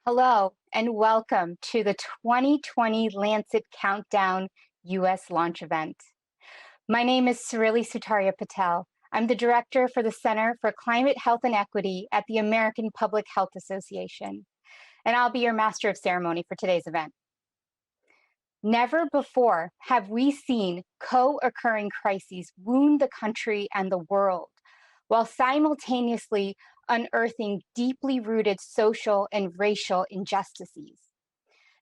Hello, and welcome to the 2020 Lancet Countdown US launch event. My name is Surili Sutaria Patel. I'm the director for the Center for Climate Health and Equity at the American Public Health Association, and I'll be your master of ceremony for today's event. Never before have we seen co-occurring crises wound the country and the world, while simultaneously unearthing deeply rooted social and racial injustices.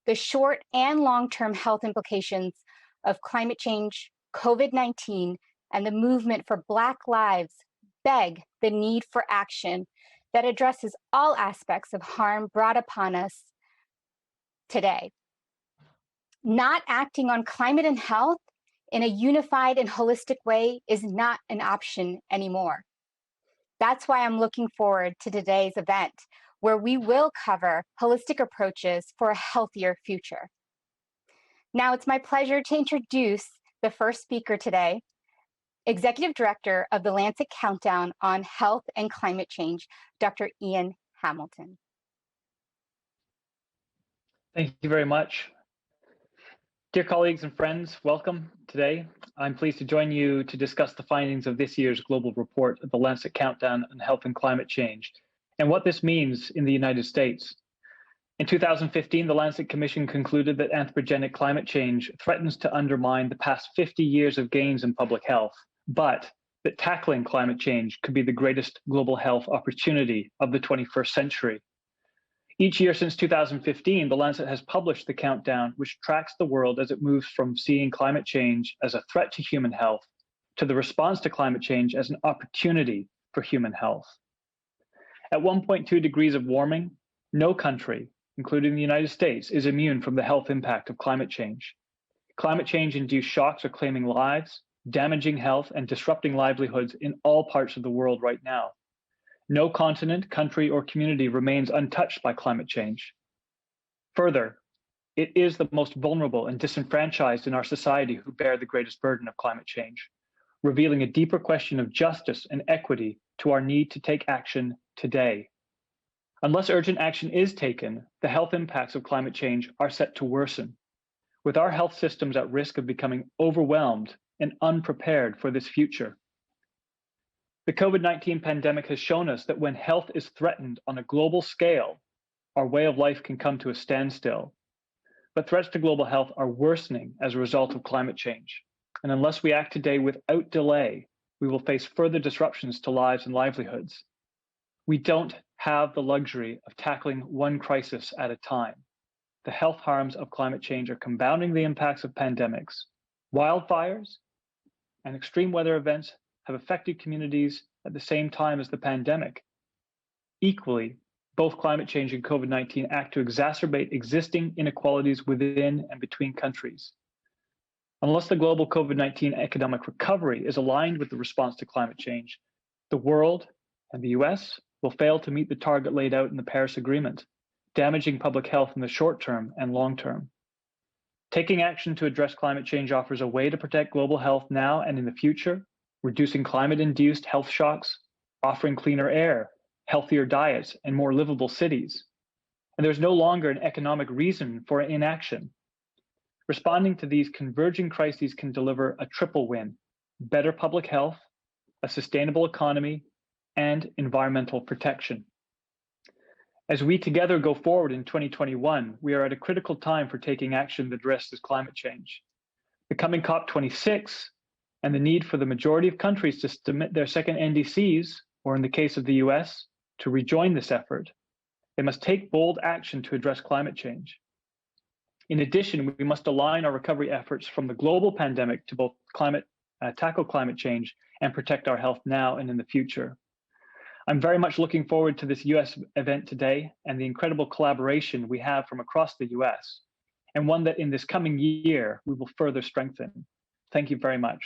The short and long-term health implications of climate change, COVID-19, and the movement for Black lives beg the need for action that addresses all aspects of harm brought upon us today. Not acting on climate and health in a unified and holistic way is not an option anymore. That's why I'm looking forward to today's event, where we will cover holistic approaches for a healthier future. Now it's my pleasure to introduce the first speaker today, Executive Director of the Lancet Countdown on Health and Climate Change, Dr. Ian Hamilton. Thank you very much. Dear colleagues and friends, welcome today. I'm pleased to join you to discuss the findings of this year's global report of the Lancet Countdown on Health and Climate Change and what this means in the United States. In 2015, the Lancet Commission concluded that anthropogenic climate change threatens to undermine the past 50 years of gains in public health, but that tackling climate change could be the greatest global health opportunity of the 21st century. Each year since 2015, the Lancet has published the countdown, which tracks the world as it moves from seeing climate change as a threat to human health to the response to climate change as an opportunity for human health. At 1.2 degrees of warming, no country, including the United States, is immune from the health impact of climate change. Climate change-induced shocks are claiming lives, damaging health, and disrupting livelihoods in all parts of the world right now. No continent, country, or community remains untouched by climate change. Further, it is the most vulnerable and disenfranchised in our society who bear the greatest burden of climate change, revealing a deeper question of justice and equity to our need to take action today. Unless urgent action is taken, the health impacts of climate change are set to worsen, with our health systems at risk of becoming overwhelmed and unprepared for this future. The COVID-19 pandemic has shown us that when health is threatened on a global scale, our way of life can come to a standstill. But threats to global health are worsening as a result of climate change. And unless we act today without delay, we will face further disruptions to lives and livelihoods. We don't have the luxury of tackling one crisis at a time. The health harms of climate change are compounding the impacts of pandemics. Wildfires and extreme weather events have affected communities at the same time as the pandemic. Equally, both climate change and COVID-19 act to exacerbate existing inequalities within and between countries. Unless the global COVID-19 economic recovery is aligned with the response to climate change, the world and the US will fail to meet the target laid out in the Paris Agreement, damaging public health in the short term and long term. Taking action to address climate change offers a way to protect global health now and in the future, reducing climate-induced health shocks, offering cleaner air, healthier diets, and more livable cities. And there's no longer an economic reason for inaction. Responding to these converging crises can deliver a triple win: better public health, a sustainable economy, and environmental protection. As we together go forward in 2021, we are at a critical time for taking action that addresses climate change. The coming COP26 and the need for the majority of countries to submit their second NDCs, or in the case of the US, to rejoin this effort. They must take bold action to address climate change. In addition, we must align our recovery efforts from the global pandemic to both tackle climate change and protect our health now and in the future. I'm very much looking forward to this US event today and the incredible collaboration we have from across the US, and one that in this coming year we will further strengthen. Thank you very much.